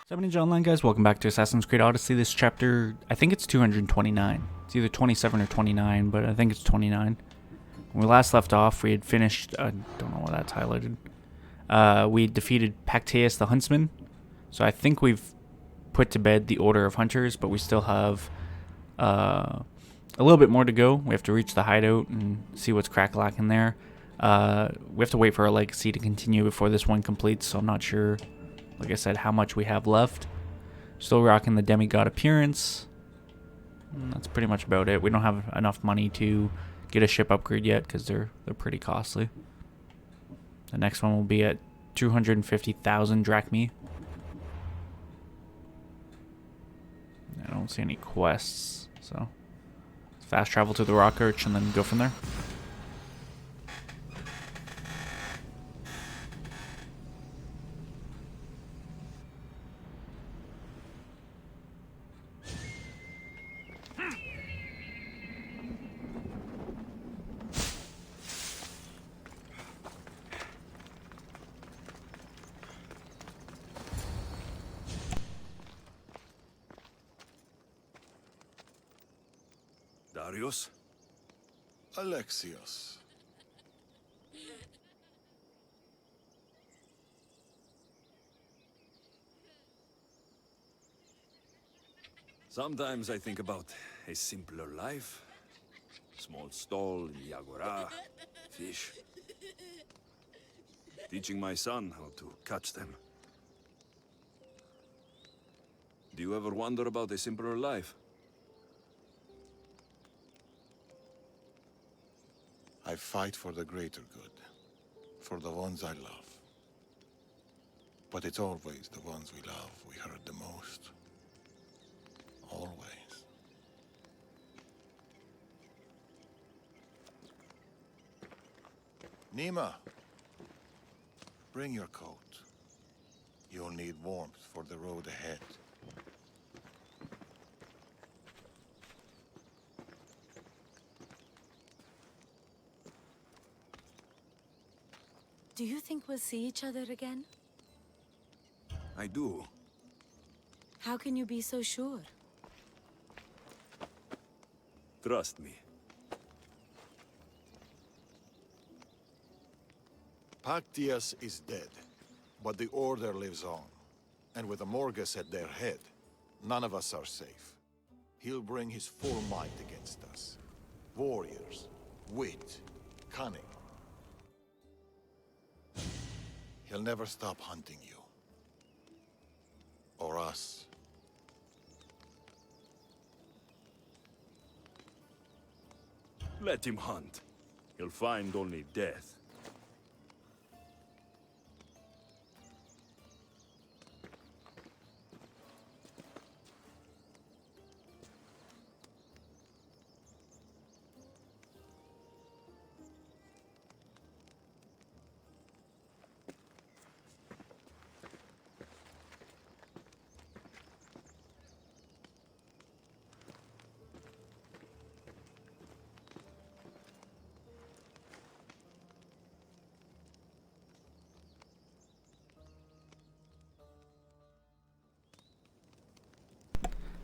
What's up, Ninja Online guys? Welcome back to Assassin's Creed Odyssey. This chapter, I think it's 229. It's either 27 or 29, but I think it's 29. When we last left off, we had finished, I don't know why that's highlighted. We defeated Pactaeus the Huntsman. So I think we've put to bed the Order of Hunters, but we still have a little bit more to go. We have to reach the hideout and see what's crack-lack in there. We have to wait for our legacy to continue before this one completes, so I'm not sure, like I said, how much we have left. Still rocking the demigod appearance. And that's pretty much about it. We don't have enough money to get a ship upgrade yet because they're pretty costly. The next one will be at 250,000 drachmae. I don't see any quests, so fast travel to the Rock Arch and then go from there. Darius? Alexios. Sometimes I think about a simpler life. Small stall in the agora, fish. Teaching my son how to catch them. Do you ever wonder about a simpler life? I fight for the greater good, for the ones I love. But it's always the ones we love we hurt the most. Always. Nima, bring your coat. You'll need warmth for the road ahead. Do you think we'll see each other again? I do. How can you be so sure? Trust me. Pactaeus is dead, but the Order lives on. And with the Morgus at their head, none of us are safe. He'll bring his full might against us. Warriors, wit, cunning. He'll never stop hunting you. Or us. Let him hunt. He'll find only death.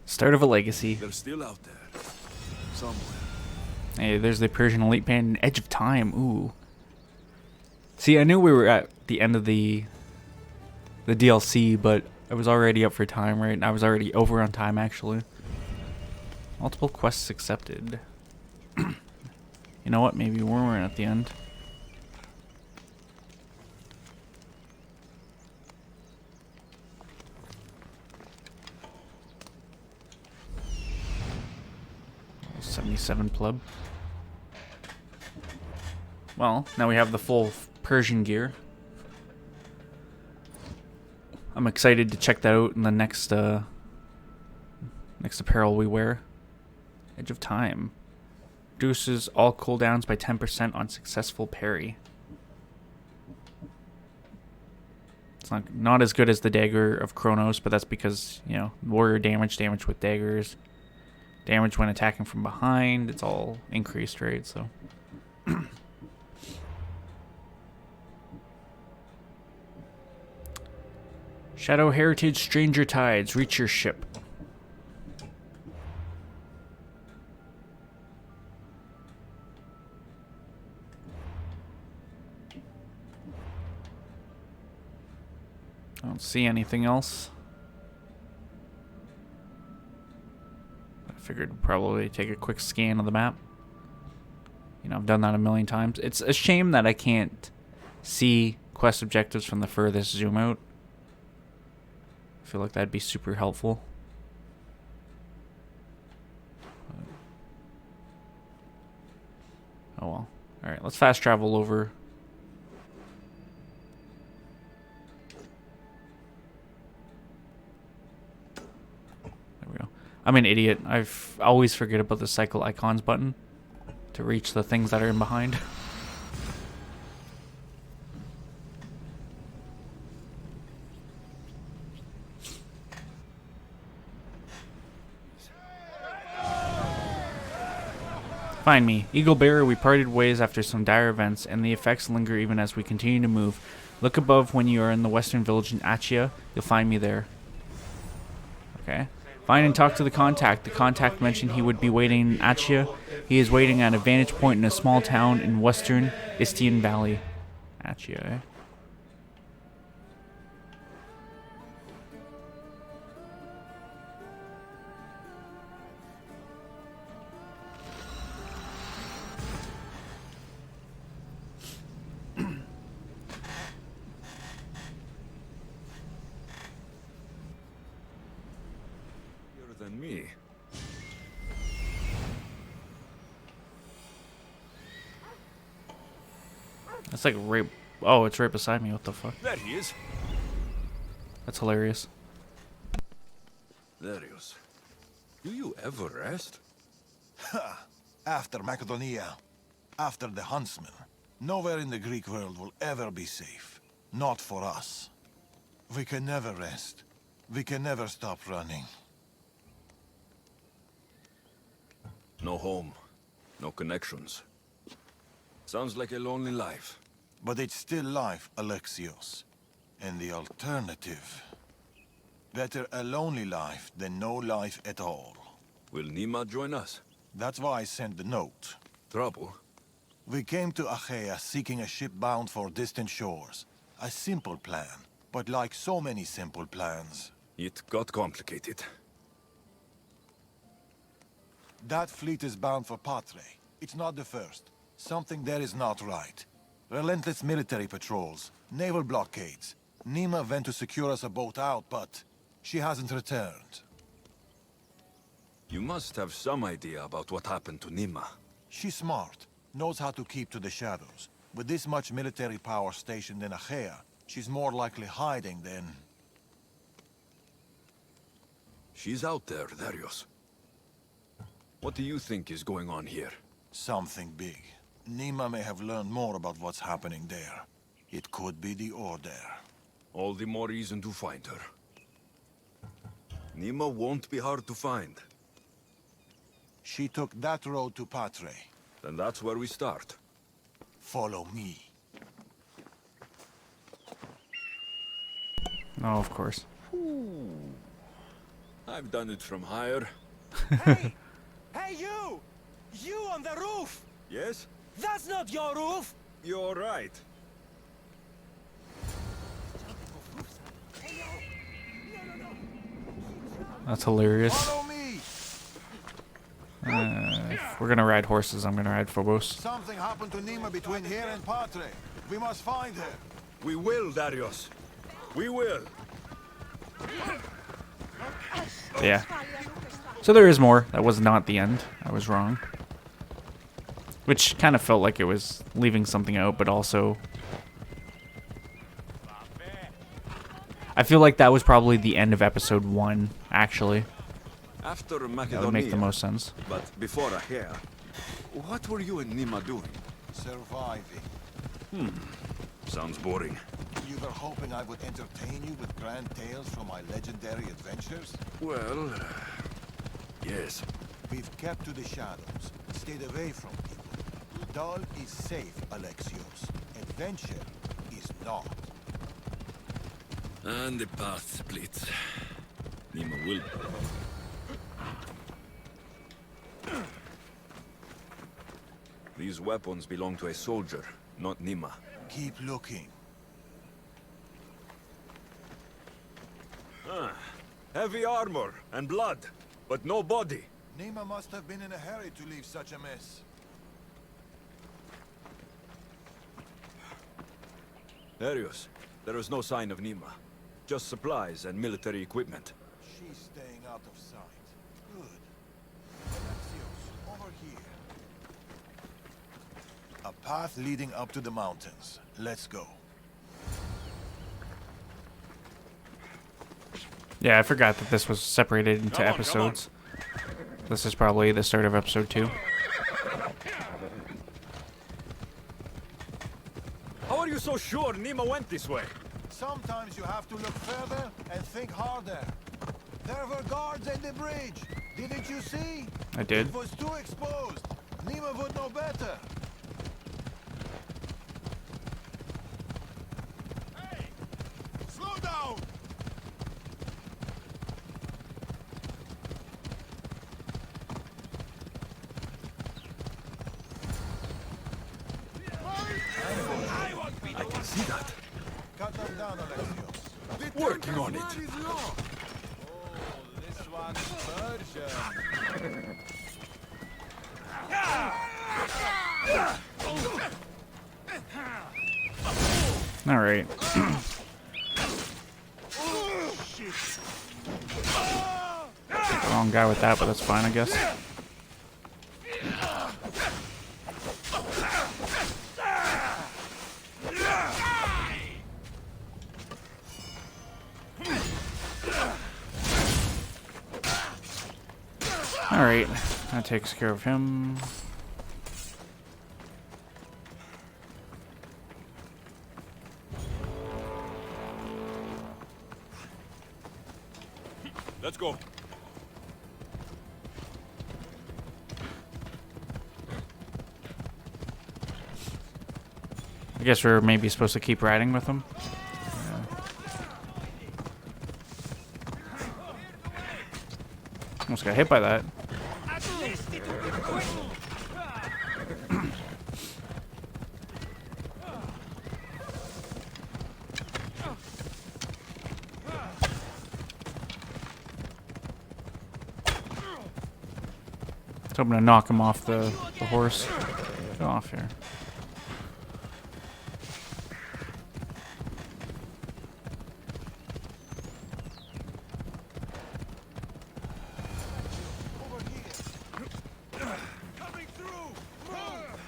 Start of a legacy. They're still out there. Somewhere. Hey, there's the Persian elite band, Edge of Time. Ooh. See, I knew we were at the end of the DLC, but I was already up for time, right? I was already over on time, actually. Multiple quests accepted. You know what? Maybe we weren't at the end. '77 pleb. Well, now we have the full Persian gear. I'm excited to check that out in the next apparel we wear. Edge of Time. Reduces all cooldowns by 10% on successful parry. It's not as good as the Dagger of Kronos, but that's because, you know, warrior damage with daggers. Damage when attacking from behind, it's all increased, right? So Shadow Heritage Stranger Tides. Reach your ship. I don't see anything else. I figured I'd probably take a quick scan of the map. You know, I've done that a million times. It's a shame that I can't see quest objectives from the furthest zoom out. I feel like that'd be super helpful. Oh well. Alright, let's fast travel over. There we go. I'm an idiot. I've always forget about the cycle icons button to reach the things that are in behind. Find me. Eagle Bearer, we parted ways after some dire events, and the effects linger even as we continue to move. Look above when you are in the western village in Achia. You'll find me there. Okay. Find and talk to the contact. The contact mentioned he would be waiting in Achia. He is waiting at a vantage point in a small town in western Istian Valley. Achia, eh? Than me. That's like right. Oh, it's right beside me. What the fuck? There he is. That's hilarious. Darius, do you ever rest? After Macedonia, after the Huntsman, nowhere in the Greek world will ever be safe. Not for us. We can never rest. We can never stop running. No home, no connections. Sounds like a lonely life. But it's still life, Alexios. And the alternative... Better a lonely life than no life at all. Will Nima join us? That's why I sent the note. Trouble? We came to Achaea seeking a ship bound for distant shores. A simple plan, but like so many simple plans... It got complicated. That fleet is bound for Patre. It's not the first. Something there is not right. Relentless military patrols, naval blockades. Nima went to secure us a boat out, but she hasn't returned. You must have some idea about what happened to Nima. She's smart, knows how to keep to the shadows. With this much military power stationed in Achaea, she's more likely hiding than... She's out there, Darius. What do you think is going on here? Something big. Nima may have learned more about what's happening there. It could be the Order. All the more reason to find her. Nima won't be hard to find. She took that road to Patre. Then that's where we start. Follow me. Oh, of course. I've done it from higher. Hey! Hey, you! You on the roof! Yes? That's not your roof! You're right. That's hilarious. Follow me! If we're gonna ride horses, I'm gonna ride Phobos. Something happened to Nima between here and Patre. We must find her. We will, Darius. We will. Yeah. So there is more. That was not the end. I was wrong. Which kind of felt like it was leaving something out, but also... I feel like that was probably the end of episode 1, actually. After Macedonia, That would make the most sense. but before Achaea, what were you and Nima doing? Surviving. Sounds boring. You were hoping I would entertain you with grand tales from my legendary adventures? Well, yes. We've kept to the shadows, stayed away from people. Dull is safe, Alexios. Adventure is not. And the path splits. Nima will. These weapons belong to a soldier, not Nima. Keep looking. Heavy armor and blood, but no body. Nima must have been in a hurry to leave such a mess. Arius, there is no sign of Nima. Just supplies and military equipment. She's staying out of sight. Good. Alexios, over here. A path leading up to the mountains. Let's go. Yeah, I forgot that this was separated into Come on. episodes. This is probably the start of episode 2. How are you so sure Nima went this way? Sometimes you have to look further and think harder. There were guards at the bridge. Didn't you see? I did. It was too exposed. Nima would know better. Hey! Slow down! I can see that. Cut them down, Alexios. Working on it. Oh, this one's Persian. All right. Wrong guy with that, but that's fine, I guess. All right, that takes care of him. Let's go. I guess we're maybe supposed to keep riding with him. Almost got hit by that. So I'm gonna knock him off the horse. Get off here. Coming through! Move!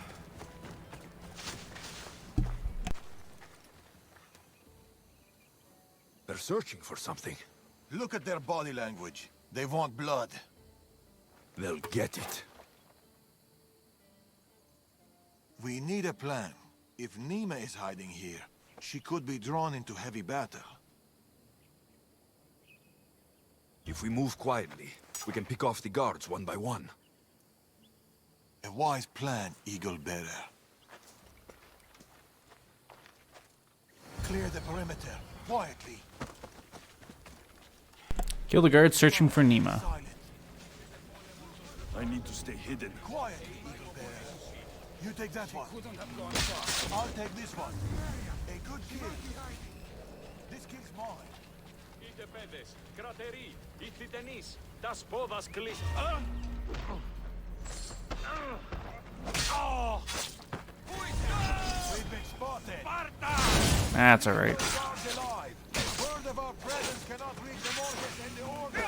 They're searching for something. Look at their body language. They want blood. They'll get it. We need a plan. If Nima is hiding here, she could be drawn into heavy battle. If we move quietly, we can pick off the guards one by one. A wise plan, Eagle Bearer. Clear the perimeter, quietly. Kill the guards searching for Nima. Silent. I need to stay hidden. Quietly, Eagle Bearer. You take that one. I'll take this one. A good kill. This kill's mine. Είτε πέδες, κρατεροί, ηθιτενείς, τα σπόδας κλείσ... We've been spotted. That's all right. Guards alive. Word of our presence cannot reach the Morgus and the Order.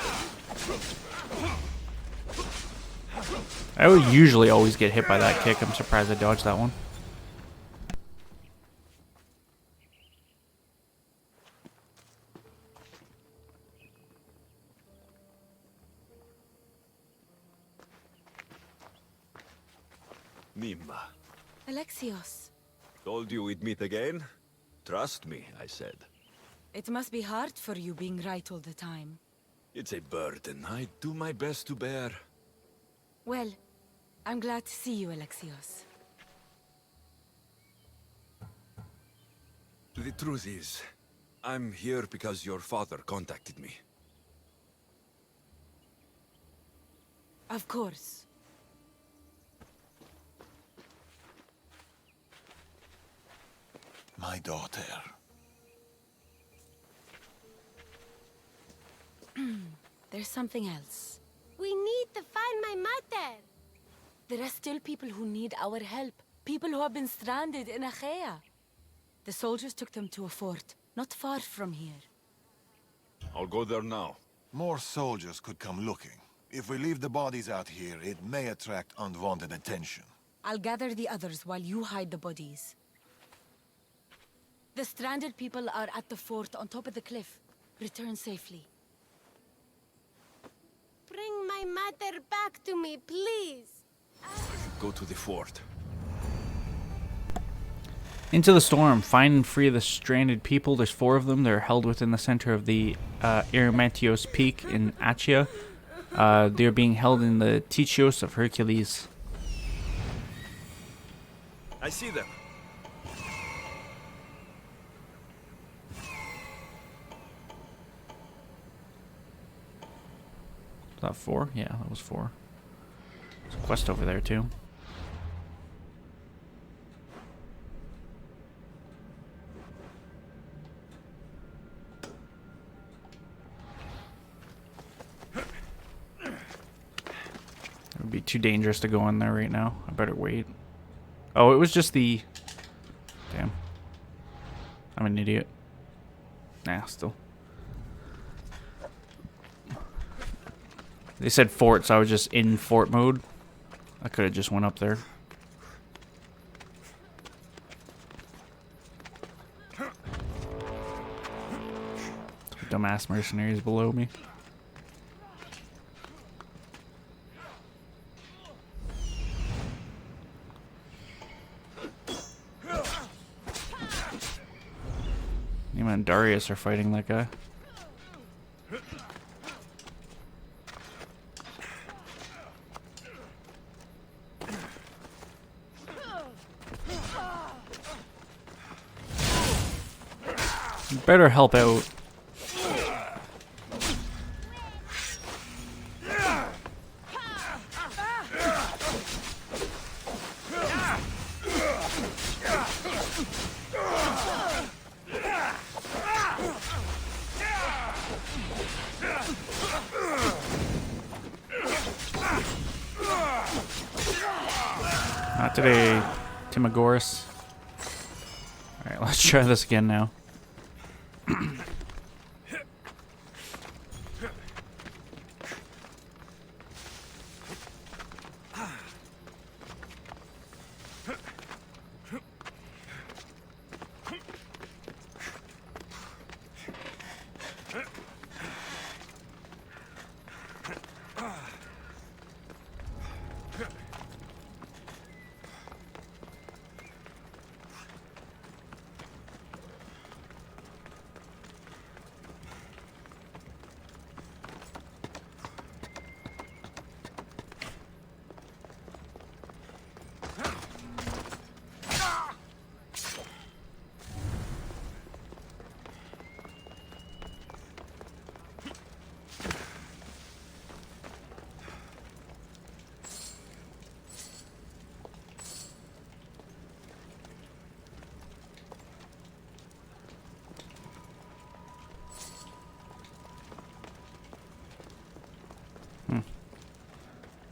I would usually always get hit by that kick. I'm surprised I dodged that one. Nima. Alexios, Told you we'd meet again? Trust me, I said. it must be hard for you being right all the time. It's a burden I do my best to bear. Well, I'm glad to see you, Alexios. The truth is, I'm here because your father contacted me. Of course. My daughter. There's something else. We need to find my mother. There are still people who need our help. People who have been stranded in Achaea. The soldiers took them to a fort, not far from here. I'll go there now. More soldiers could come looking. If we leave the bodies out here, it may attract unwanted attention. I'll gather the others while you hide the bodies. The stranded people are at the fort on top of the cliff. Return safely. Bring my mother back to me, please. Go to the fort. Into the storm. Find and free the stranded people. There's 4 of them. They're held within the center of the Erymantios Peak in Achia. They're being held in the Tichios of Hercules. I see them. Is that 4? Yeah, that was 4. There's a quest over there too. It would be too dangerous to go in there right now. I better wait. Oh, it was just the... Damn. I'm an idiot. Nah, still. They said fort, so I was just in fort mode. I could have just went up there. Dumbass mercenaries below me. Nima and Darius are fighting that guy. You better help out. Not today, Timagoras. Alright, let's try this again now.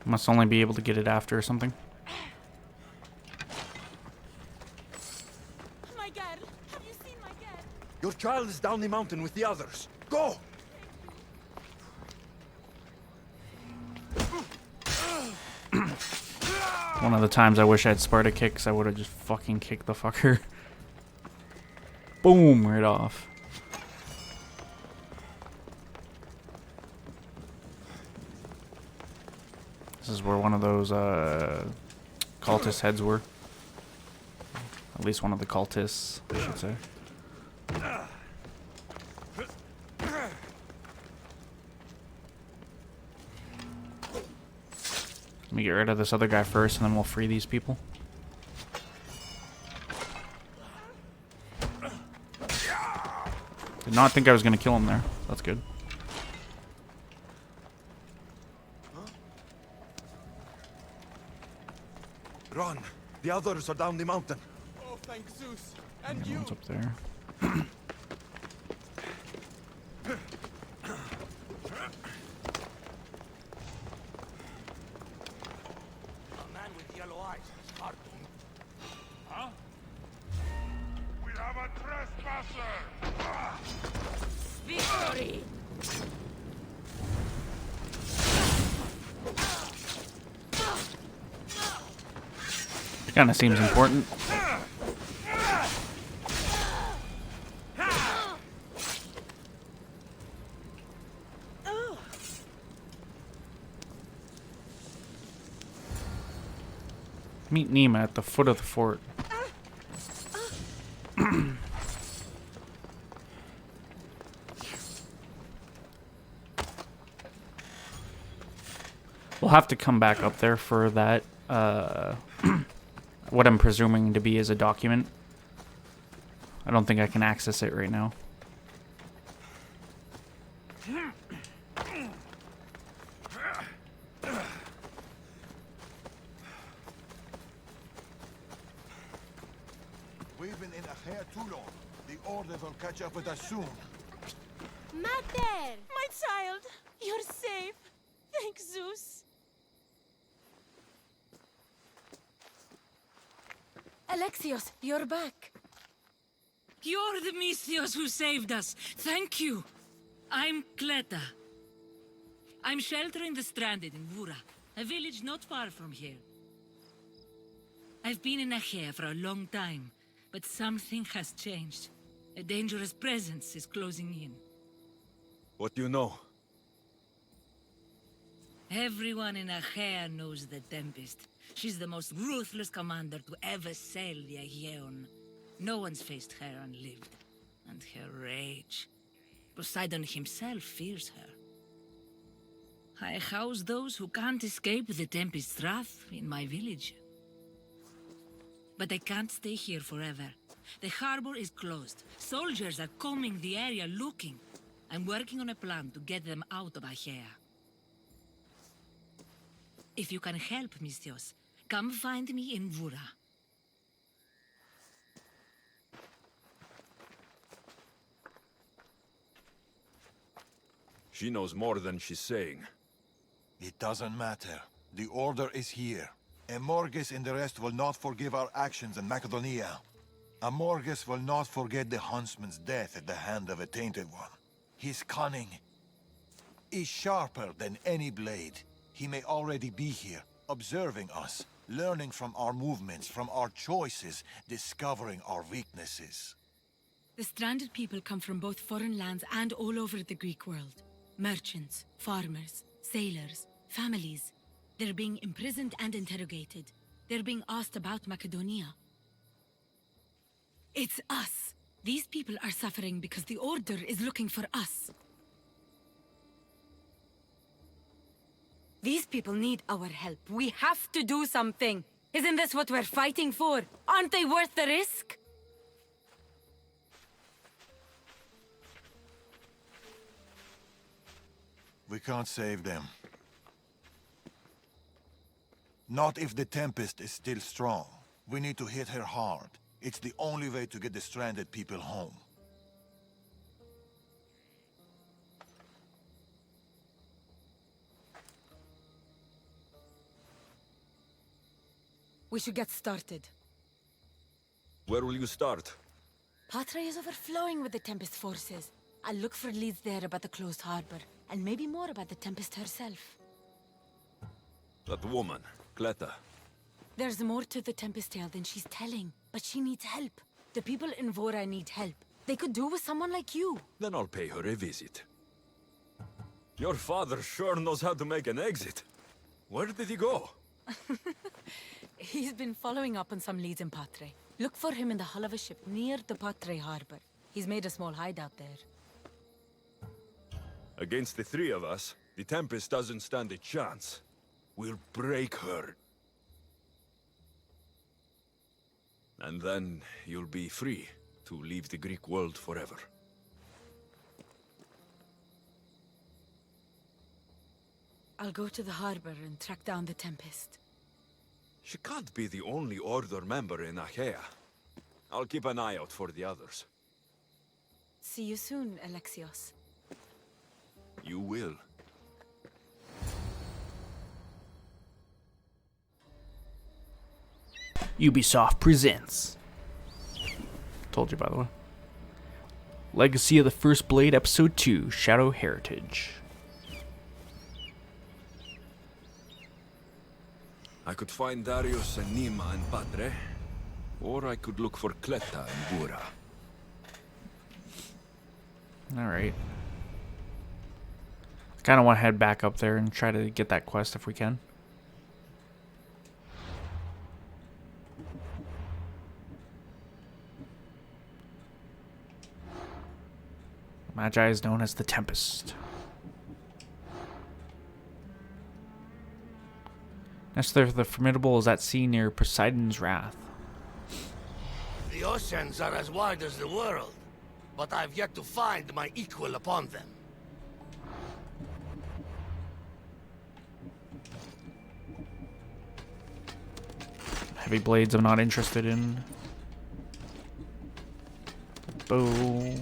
Must only be able to get it after or something. My girl, have you seen my girl? Your child is down the mountain with the others. Go! One of the times I wish I had Sparta kicks, I would have just fucking kicked the fucker. Boom, right off. This is where one of those cultist heads were. At least one of the cultists, I should say. Let me get rid of this other guy first, and then we'll free these people. Did not think I was gonna kill him there. That's good. Run! The others are down the mountain. Oh, thank Zeus. And you. One's up there. A man with yellow eyes is cartoon. Huh? We have a trespasser! Victory! Kind of seems important. Meet Nima at the foot of the fort. We'll have to come back up there for that, what I'm presuming to be is a document. I don't think I can access it right now. We've been in Achaia too long. The Order will catch up with us soon. Mater! My child, you're safe. Thank Zeus. Alexios, you're back. You're the Misthios who saved us. Thank you. I'm Kleta. I'm sheltering the stranded in Vura, a village not far from here. I've been in Achaia for a long time, but something has changed. A dangerous presence is closing in. What do you know? Everyone in Achaia knows the Tempest. She's the most ruthless commander to ever sail the Aegean. No one's faced her and lived. And her rage. Poseidon himself fears her. I house those who can't escape the Tempest's wrath in my village. But I can't stay here forever. The harbor is closed. Soldiers are combing the area looking. I'm working on a plan to get them out of Achaia. If you can help, Misthios, come find me in Vura. She knows more than she's saying. It doesn't matter. The Order is here. Amorges and the rest will not forgive our actions in Macedonia. Amorges will not forget the huntsman's death at the hand of a tainted one. His cunning is sharper than any blade. He may already be here, observing us, learning from our movements, from our choices, discovering our weaknesses. The stranded people come from both foreign lands and all over the Greek world. Merchants, farmers, sailors, families. They're being imprisoned and interrogated. They're being asked about Macedonia. It's us. These people are suffering because the Order is looking for us. These people need our help. We have to do something. Isn't this what we're fighting for? Aren't they worth the risk? We can't save them. Not if the Tempest is still strong. We need to hit her hard. It's the only way to get the stranded people home. We should get started. Where will you start? Patra is overflowing with the Tempest forces. I'll look for leads there about the closed harbor, and maybe more about the Tempest herself. That woman, Kleta. There's more to the Tempest tale than she's telling, but she needs help. The people in Vora need help. They could do with someone like you. Then I'll pay her a visit. Your father sure knows how to make an exit. Where did he go? He's been following up on some leads in Patre. Look for him in the hull of a ship near the Patre harbor. He's made a small hideout there. Against the three of us, the Tempest doesn't stand a chance. We'll break her. And then you'll be free to leave the Greek world forever. I'll go to the harbor and track down the Tempest. She can't be the only Order member in Achaea. I'll keep an eye out for the others. See you soon, Alexios. You will. Ubisoft presents. Told you, by the way. Legacy of the First Blade, Episode 2, Shadow Heritage. I could find Darius and Nima and Padre, or I could look for Cleta and Bura. Alright. I kind of want to head back up there and try to get that quest if we can. Magi is known as the Tempest. Next, the formidable is at sea near Poseidon's Wrath. The oceans are as wide as the world, but I've yet to find my equal upon them. Heavy blades I'm not interested in. Bow.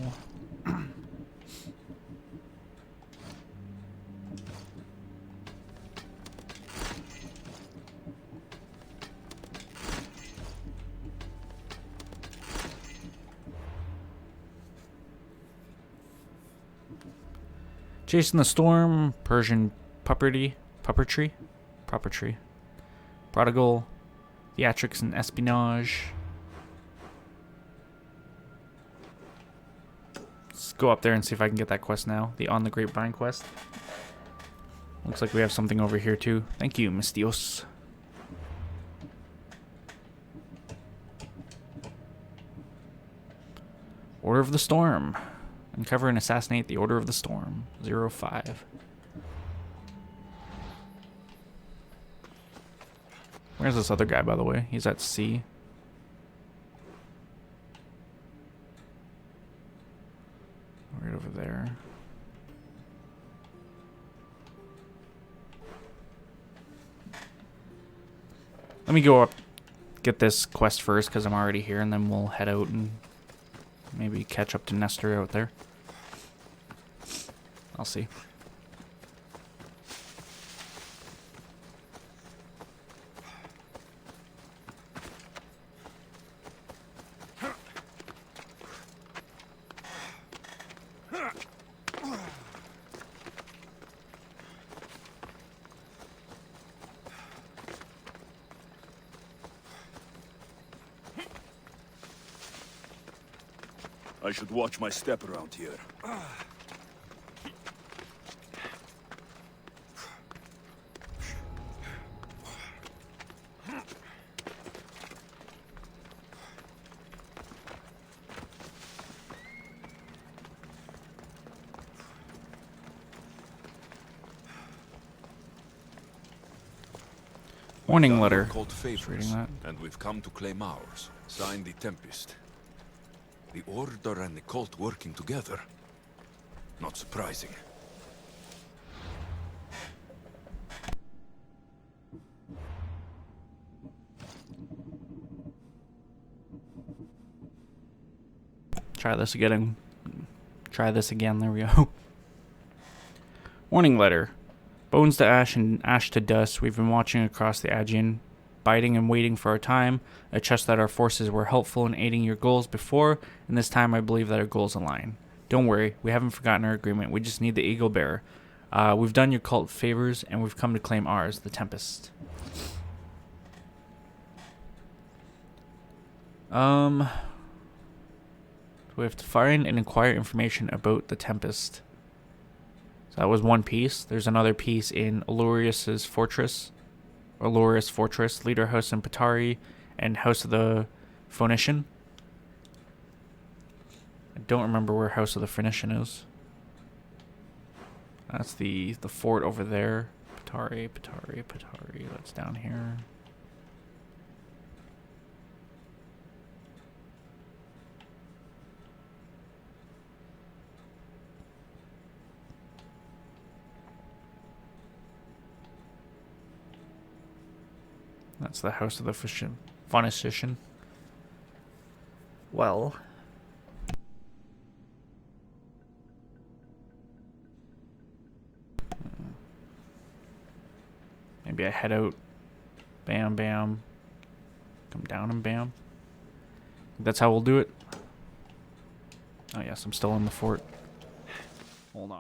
Chasing the Storm, Persian puppetry, Prodigal, Theatrics and Espionage. Let's go up there and see if I can get that quest now. The On the Grapevine quest. Looks like we have something over here too. Thank you, Mistios. Order of the Storm. Uncover and assassinate the Order of the Storm. 05. Where's this other guy, by the way? He's at sea. Right over there. Let me go up, get this quest first, because I'm already here, and then we'll head out and maybe catch up to Nestor out there. I'll see. I should watch my step around here. Warning letter. Called Just favors, reading that. and we've come to claim ours. Signed the Tempest. The Order and the cult working together. Not surprising. Try this again. Try this again. There we go. Warning letter. Bones to ash and ash to dust. We've been watching across the Aegean, biding and waiting for our time. I trust that our forces were helpful in aiding your goals before, and this time I believe that our goals align. Don't worry, we haven't forgotten our agreement. We just need the Eagle Bearer. We've done your cult favors, and we've come to claim ours, the Tempest. We have to find and acquire information about the Tempest. So that was one piece. There's another piece in Alurius' fortress. Alurius Fortress, Leader House in Patari, and House of the Phoenician. I don't remember where House of the Phoenician is. That's the fort over there. Patari. That's down here. That's the house of the phonician. Well. Maybe I head out. Bam, bam. Come down and bam. That's how we'll do it. Oh yes, I'm still in the fort. Hold on.